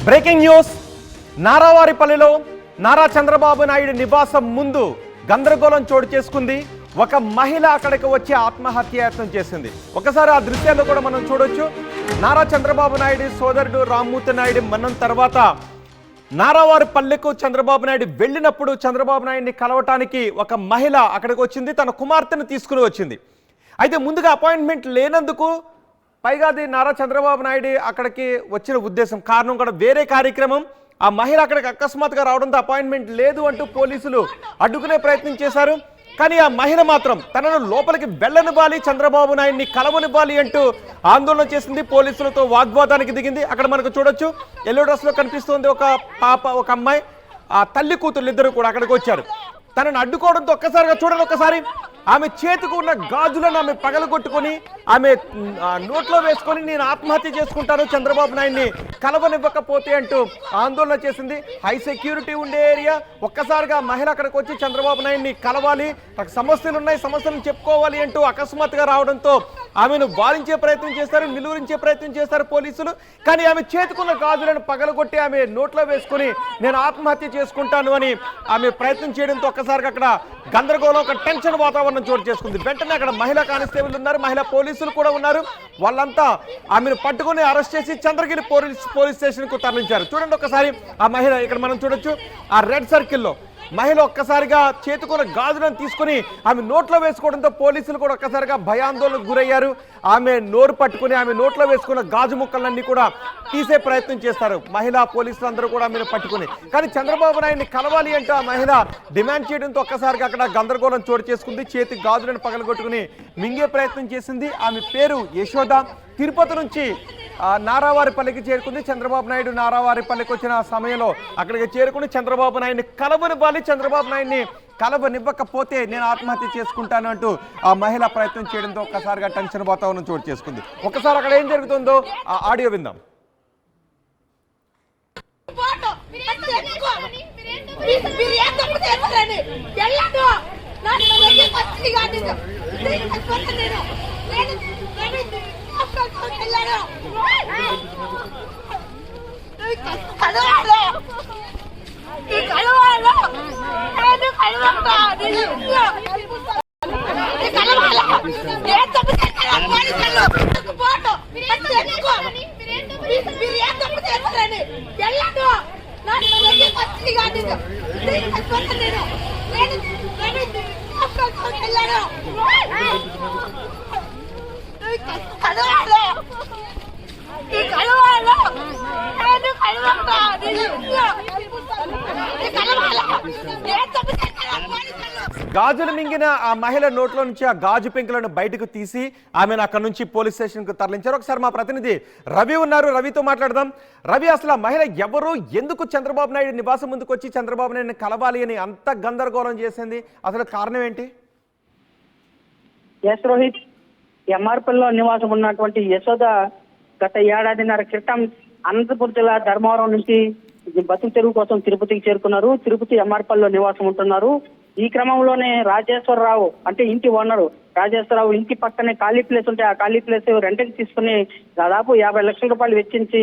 Breaking news. నారావారిపల్లిలో నారా చంద్రబాబు నాయుడు నివాసం ముందు గందరగోళం చోటు చేసుకుంది. ఒక మహిళ అక్కడికి వచ్చి ఆత్మహత్యాయత్నం చేసింది. ఒకసారి ఆ దృశ్యాల్లో కూడా మనం చూడొచ్చు. నారా చంద్రబాబు నాయుడు సోదరుడు రామ్మూర్తి నాయుడు మరణం తర్వాత నారావారిపల్లెకు చంద్రబాబు నాయుడు వెళ్ళినప్పుడు చంద్రబాబు నాయుడిని కలవటానికి ఒక మహిళ అక్కడికి వచ్చింది. తన కుమార్తెను తీసుకుని వచ్చింది. అయితే ముందుగా అపాయింట్మెంట్ లేనందుకు, పైగా అది నారా చంద్రబాబు నాయుడు అక్కడికి వచ్చిన ఉద్దేశం కారణం కూడా వేరే కార్యక్రమం. ఆ మహిళ అక్కడికి అకస్మాత్తుగా రావడంతో అపాయింట్మెంట్ లేదు అంటూ పోలీసులు అడ్డుకునే ప్రయత్నం చేశారు. కానీ ఆ మహిళ మాత్రం తనను లోపలికి వెళ్ళనివ్వాలి, చంద్రబాబు నాయుడిని కలవనివ్వాలి అంటూ ఆందోళన చేసింది. పోలీసులతో వాగ్వాదానికి దిగింది. అక్కడ మనకు చూడొచ్చు, ఎల్లో డ్రెస్ లో కనిపిస్తుంది ఒక పాప, ఒక అమ్మాయి, ఆ తల్లి కూతురు ఇద్దరు కూడా అక్కడికి వచ్చారు. తనను అడ్డుకోవడంతో ఒక్కసారిగా చూడండి, ఒక్కసారి ఆమె చేతికి ఉన్న గాజులను ఆమె పగలగొట్టుకొని ఆమె నోట్లో వేసుకొని నేను ఆత్మహత్య చేసుకుంటాను చంద్రబాబు నాయుడిని కలవనివ్వకపోతే అంటూ ఆందోళన చేసింది. హై సెక్యూరిటీ ఉండే ఏరియా. ఒక్కసారిగా మహిళ అక్కడికి వచ్చి చంద్రబాబు నాయుడిని కలవాలి, నాకు సమస్యలు ఉన్నాయి, సమస్యలను చెప్పుకోవాలి అంటూ అకస్మాత్తుగా రావడంతో ఆమెను వారించే ప్రయత్నం చేస్తారు, నిలువరించే ప్రయత్నం చేస్తారు పోలీసులు. కానీ ఆమె చేతుకున్న గాజులను పగలగొట్టి ఆమె నోట్లో వేసుకొని నేను ఆత్మహత్య చేసుకుంటాను అని ఆమె ప్రయత్నం చేయడంతో ఒక్కసారిగా అక్కడ గందరగోళం, ఒక టెన్షన్ వాతావరణం చోటు చేసుకుంది. వెంటనే అక్కడ మహిళా కానిస్టేబుల్ ఉన్నారు, మహిళా పోలీసులు కూడా ఉన్నారు. వాళ్ళంతా ఆమెను పట్టుకుని అరెస్ట్ చేసి చంద్రగిరి పోలీస్ స్టేషన్ కు తరలించారు. చూడండి ఒకసారి ఆ మహిళ, ఇక్కడ మనం చూడొచ్చు ఆ రెడ్ సర్కిల్లో మహిళ ఒక్కసారిగా చేతుకున్న గాజులను తీసుకుని ఆమె నోట్లో వేసుకోవడంతో పోలీసులు కూడా ఒక్కసారిగా భయాందోళనకు గురయ్యారు. ఆమె నోరు పట్టుకుని ఆమె నోట్లో వేసుకున్న గాజు ముక్కలన్నీ కూడా తీసే ప్రయత్నం చేస్తారు మహిళా పోలీసులు అందరూ కూడా ఆమెను పట్టుకుని. కానీ చంద్రబాబు నాయుడిని కలవాలి అంటూ ఆ మహిళ డిమాండ్ చేయడంతో ఒక్కసారిగా అక్కడ గందరగోళం చోటు చేసుకుంది. చేతి గాజులను పగలగొట్టుకుని మింగే ప్రయత్నం చేసింది. ఆమె పేరు యశోద. తిరుపతి నుంచి నారావారిపల్లికి చేరుకుంది. చంద్రబాబు నాయుడు నారావారిపల్లికి వచ్చిన సమయంలో అక్కడికి చేరుకుని చంద్రబాబు నాయుడిని కలవనివ్వాలి, చంద్రబాబు నాయుడిని కలవనివ్వకపోతే నేను ఆత్మహత్య చేసుకుంటాను అంటూ ఆ మహిళ ప్రయత్నం చేయడంతో ఒక్కసారిగా టెన్షన్ వాతావరణం చోటు చేసుకుంది. ఒకసారి అక్కడ ఏం జరుగుతుందో ఆ ఆడియో విందాం. గాజులు మింగిన ఆ మహిళ నోట్లో నుంచి ఆ గాజు పెంకులను బయటకు తీసి ఆమెను అక్కడ నుంచి పోలీస్ స్టేషన్ కు తరలించారు. ఒకసారి మా ప్రతినిధి రవి ఉన్నారు, రవితో మాట్లాడదాం. రవి, అసలు ఆ మహిళ ఎవరు, ఎందుకు చంద్రబాబు నాయుడు నివాసం ముందుకు వచ్చి చంద్రబాబు నాయుడిని కలవాలి అని అంత గందరగోళం చేసింది? అసలు కారణం ఏంటి? ఎస్ రోహిత్, ఎంఆర్పల్లిలో నివాసం ఉన్నటువంటి యశోద గత ఏడాదిన్నర క్రితం అనంతపురం జిల్లా ధర్మవరం నుంచి బతుకు తెరువు కోసం తిరుపతికి చేరుకున్నారు. తిరుపతి ఎంఆర్పల్లిలో నివాసం ఉంటున్నారు. ఈ క్రమంలోనే రాజేశ్వరరావు, అంటే ఇంటి ఓనరు రాజేశ్వరరావు ఇంటి పక్కనే ఖాళీ ప్లేస్ ఉంటే ఆ ఖాళీ ప్లేస్ రెంట్కి తీసుకుని దాదాపు 50 లక్షల రూపాయలు వెచ్చించి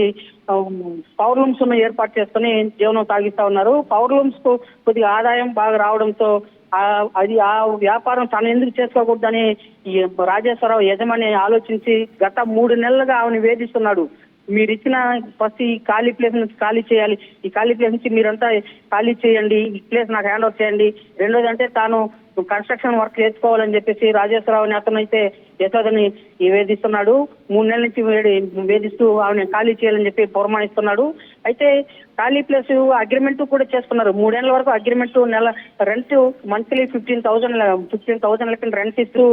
పవర్ లూమ్స్ ఏర్పాటు చేసుకుని జీవనం సాగిస్తా ఉన్నారు. పవర్ లూమ్స్ కు కొద్దిగా ఆదాయం బాగా రావడంతో అది ఆ వ్యాపారం తను ఎందుకు చేసుకోకూడదని ఈ రాజేశ్వరరావు యజమాని ఆలోచించి గత 3 నెలలుగా ఆమెను వేధిస్తున్నాడు. మీరు ఇచ్చిన ఫస్ట్ ఈ ఖాళీ ప్లేస్ నుంచి ఖాళీ చేయాలి, ఈ ఖాళీ ప్లేస్ నుంచి మీరంతా ఖాళీ చేయండి, ఈ ప్లేస్ నాకు హ్యాండ్ ఓవర్ చేయండి. రెండోది అంటే తాను కన్స్ట్రక్షన్ వర్క్ చేసుకోవాలని చెప్పేసి రాజేశ్వరరావుని అతను అయితే యశోదని వేధిస్తున్నాడు. 3 నెలల నుంచి వేధిస్తూ ఆమెను ఖాళీ చేయాలని చెప్పి పురమాయిస్తున్నాడు. అయితే ఖాళీ ప్లేస్ అగ్రిమెంట్ కూడా చేసుకున్నారు. 3 ఏళ్ల వరకు అగ్రిమెంట్, నెల రెంట్ మంత్లీ 15,000 లెక్కన రెంట్ ఇస్తూ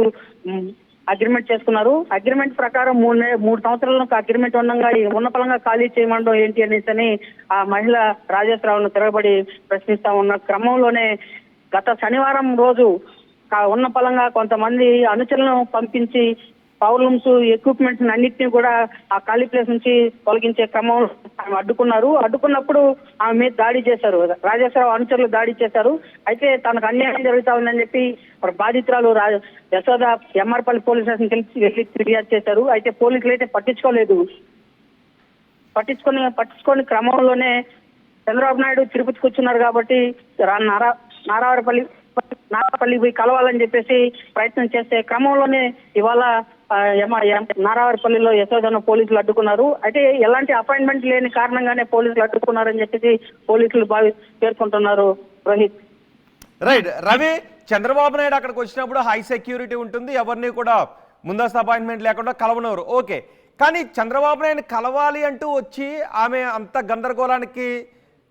అగ్రిమెంట్ చేసుకున్నారు. అగ్రిమెంట్ ప్రకారం 3 సంవత్సరాల అగ్రిమెంట్ ఉన్న పలంగా ఖాళీ చేయమండం ఏంటి అనేసి ఆ మహిళ రాజేశ్వరరావును తిరగబడి ప్రశ్నిస్తా ఉన్న క్రమంలోనే గత శనివారం రోజు ఉన్న పలంగా కొంతమంది అనుచరులను పంపించి పవర్ లూమ్స్ ఎక్విప్మెంట్స్ అన్నింటినీ కూడా ఆ ఖాళీ ప్లేస్ నుంచి తొలగించే క్రమంలో అడ్డుకున్నారు. అడ్డుకున్నప్పుడు ఆమె మీద దాడి చేశారు. రాజేశ్వరరావు అనుచరులు దాడి చేశారు. అయితే తనకు అన్యాయం జరుగుతా ఉందని చెప్పి బాధితురాలు యశోద ఎంఆర్పల్లి పోలీస్ స్టేషన్ వెళ్ళి ఫిర్యాదు చేశారు. అయితే పోలీసులు అయితే పట్టించుకోలేదు. పట్టించుకొని క్రమంలోనే చంద్రబాబు నాయుడు తిరుపతికి వచ్చున్నారు కాబట్టి నారావారిపల్లి పోయి కలవాలని చెప్పేసి ప్రయత్నం చేసే క్రమంలోనే ఇవాళ నారావారిపల్లిలో యశోదను పోలీసులు అడ్డుకున్నారు. అయితే ఎలాంటి అపాయింట్మెంట్ లేని కారణంగానే పోలీసులు అడ్డుకున్నారని చెప్పేసి పోలీసులు పేర్కొంటున్నారు. రోహిత్, రైట్. రవి, చంద్రబాబు నాయుడు అక్కడికి వచ్చినప్పుడు హై సెక్యూరిటీ ఉంటుంది, ఎవరిని కూడా ముందస్తు అపాయింట్మెంట్ లేకుండా కలవనవరు, ఓకే. కానీ చంద్రబాబు నాయుడు కలవాలి అంటూ వచ్చి ఆమె అంత గందరగోళానికి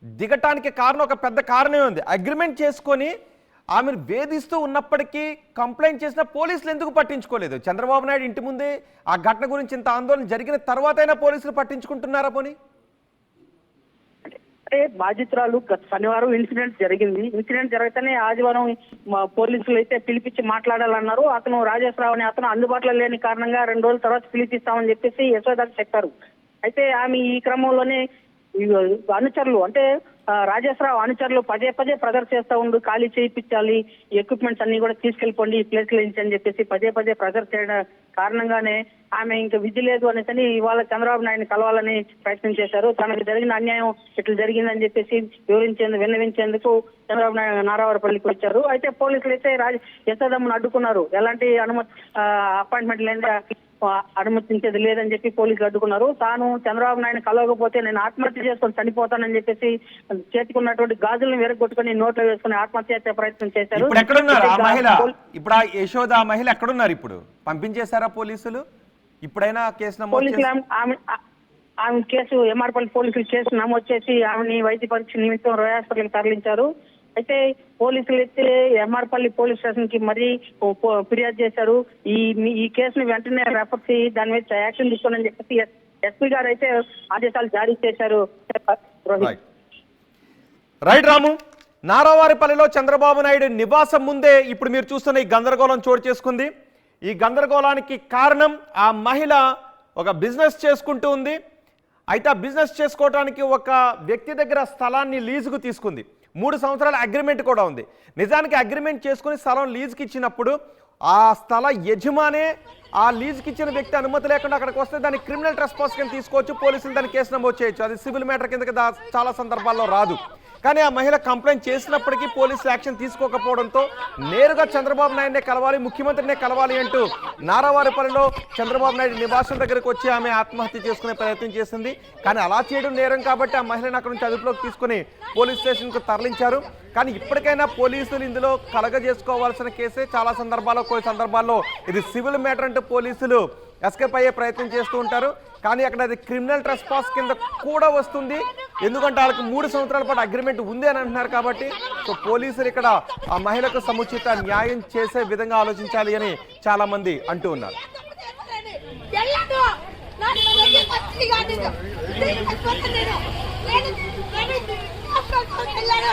దిగటానికి కారణం, ఒక పెద్ద కారణమే ఉంది. అగ్రిమెంట్ చేసుకొని ఆమెను వేధిస్తూ ఉన్నప్పటికీ కంప్లైంట్ చేసిన పోలీసులు ఎందుకు పట్టించుకోలేదు? చంద్రబాబు నాయుడు ఇంటి ముందే ఆ ఘటన గురించి ఇంత ఆందోళన జరిగిన తర్వాతైనా పోలీసులు పట్టించుకుంటున్నారా పోనీ? బాధితురాలు గత శనివారం ఇన్సిడెంట్ జరిగింది. ఇన్సిడెంట్ జరిగితేనే ఆదివారం పోలీసులు అయితే పిలిపించి మాట్లాడాలన్నారు. అతను రాజేశ్వరరావు అని అతను అందుబాటులో లేని కారణంగా 2 రోజుల తర్వాత పిలిపిస్తామని చెప్పేసి యశోదకు చెప్పారు. అయితే ఆమె ఈ క్రమంలోనే అనుచరులు అంటే రాజేశ్వరరావు అనుచరులు పదే ప్రెజర్ చేస్తూ ఉండు, ఖాళీ చేయించాలి, ఎక్విప్మెంట్స్ అన్ని కూడా తీసుకెళ్ళిపోండి ఈ ప్లేస్ లో అని చెప్పేసి పదే ప్రెజర్ చేయడం కారణంగానే ఆమె ఇంకా విధి లేదు అనేసి ఇవాళ చంద్రబాబు నాయుడిని కలవాలని ప్రయత్నం చేశారు. తనకు జరిగిన అన్యాయం ఇట్లా జరిగిందని చెప్పేసి విన్నవించేందుకు చంద్రబాబు నాయుడు నారావారిపల్లికి వచ్చారు. అయితే పోలీసులు అయితే యశోదమ్మను అడ్డుకున్నారు. ఎలాంటి అపాయింట్మెంట్ లేదా అనుమతించేది లేదని చెప్పి పోలీసులు అడ్డుకున్నారు. తాను చంద్రబాబు నాయుడు కలవకపోతే నేను ఆత్మహత్య చేసుకొని చనిపోతానని చెప్పేసి చేతికున్నటువంటి గాజులను వెరగొట్టుకుని నోట్లో వేసుకుని ఆత్మహత్య ప్రయత్నం చేశారు. ఇప్పుడు ఎక్కడున్నారు ఆ మహిళ? ఇప్పుడు ఆ యశోద ఆ మహిళ ఎక్కడున్నారు? ఇప్పుడు పంపించేశారా పోలీసులు? ఇప్పుడైనా కేసు నమోదు? ఆమె కేసు ఎంఆర్పల్లి పోలీసులు కేసు నమోదు చేసి ఆమెని వైద్య పరీక్ష నిమిత్తం రోయల్ హాస్పిటల్కి తరలించారు. అయితే పోలీసులు అయితే ఎంఆర్పల్లి పోలీస్ స్టేషన్ కి మరీ ఫిర్యాదు చేశారు. ఈ కేసును వెంటనే రెఫర్ చేసి దాని మీద యాక్షన్ తీసుకోవాలని చెప్పేసి ఎస్పీ గారు అయితే ఆదేశాలు జారీ చేశారు. రైట్ రాము, నారావారిపల్లిలో చంద్రబాబు నాయుడు నివాసం ముందే ఇప్పుడు మీరు చూస్తున్న ఈ గందరగోళం చోటు చేసుకుంది. ఈ గందరగోళానికి కారణం ఆ మహిళ ఒక బిజినెస్ చేసుకుంటూ ఉంది. అయితే ఆ బిజినెస్ చేసుకోవడానికి ఒక వ్యక్తి దగ్గర స్థలాన్ని లీజుకు తీసుకుంది. 3 సంవత్సరాల అగ్రిమెంట్ కూడా ఉంది. నిజానికి అగ్రిమెంట్ చేసుకుని స్థలం లీజుకి ఇచ్చినప్పుడు ఆ స్థల యజమానే ఆ లీజుకి ఇచ్చిన వ్యక్తి అనుమతి లేకుండా అక్కడికి వస్తే దాన్ని క్రిమినల్ ట్రెస్పాస్ కింద తీసుకోవచ్చు, పోలీసులు దాన్ని కేసు నమోదు చేయొచ్చు. అది సివిల్ మ్యాటర్ కిందకి చాలా సందర్భాల్లో రాదు. కానీ ఆ మహిళ కంప్లైంట్ చేసినప్పటికీ పోలీసులు యాక్షన్ తీసుకోకపోవడంతో నేరుగా చంద్రబాబు నాయుడునే కలవాలి, ముఖ్యమంత్రినే కలవాలి అంటూ నారావారిపల్లిలో చంద్రబాబు నాయుడు నివాసం దగ్గరికి వచ్చి ఆమె ఆత్మహత్య చేసుకునే ప్రయత్నం చేసింది. కానీ అలా చేయడం నేరం కాబట్టి ఆ మహిళను అక్కడి నుంచి అదుపులోకి తీసుకుని పోలీస్ స్టేషన్కు తరలించారు. కానీ ఇప్పటికైనా పోలీసులు ఇందులో కలగజేసుకోవాల్సిన కేసే. చాలా సందర్భాల్లో కొన్ని సందర్భాల్లో ఇది సివిల్ మ్యాటర్ అంటూ పోలీసులు ఎస్కేప్ అయ్యే ప్రయత్నం చేస్తూ ఉంటారు. కానీ అక్కడ అది క్రిమినల్ ట్రెస్పాస్ కింద కూడా వస్తుంది. ఎందుకంటే వాళ్ళకి 3 సంవత్సరాల పాటు అగ్రిమెంట్ ఉంది అని అంటున్నారు కాబట్టి. సో పోలీసులు ఇక్కడ ఆ మహిళకు సముచిత న్యాయం చేసే విధంగా ఆలోచించాలి అని చాలా మంది అంటూ ఉన్నారు. నేను